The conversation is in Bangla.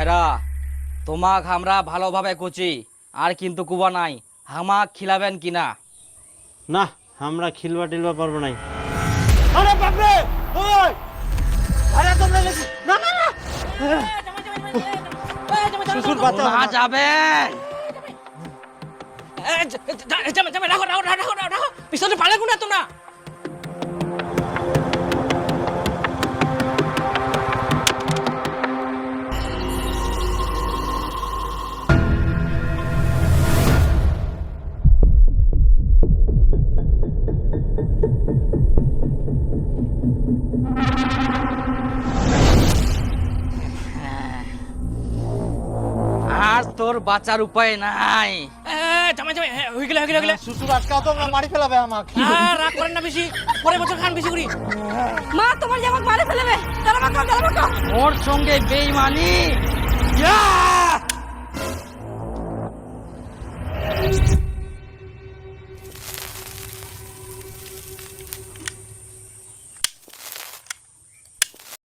ভাইরা তোমাক আমরা ভালোভাবে কুচি আর কিন্তু কুবা নাই, হামাক খিলাবেন কিনা? না, আমরা খিলবা টিলবা পারবো নাই। আরে বাপরে, ওই আরে তোমরা না না না শ্বশুর বাচ্চা না যাবেন। পিছনে পালে কোনা তোমরা আর তোর বাঁচার উপায় নাই। জামাই জামাই হয়ে গেলে শ্বশুর আজকাল তোমরা মারি ফেলাবে আমাকে। রাগ করেন না বেশি, পরের বছর খান বেশি করি। মা তোমার জামাক মারে ফেলবে, দাঁড়া বাঁকাও, দাঁড়া বাঁকাও। ওর সঙ্গে বেইমানি। ইয়া!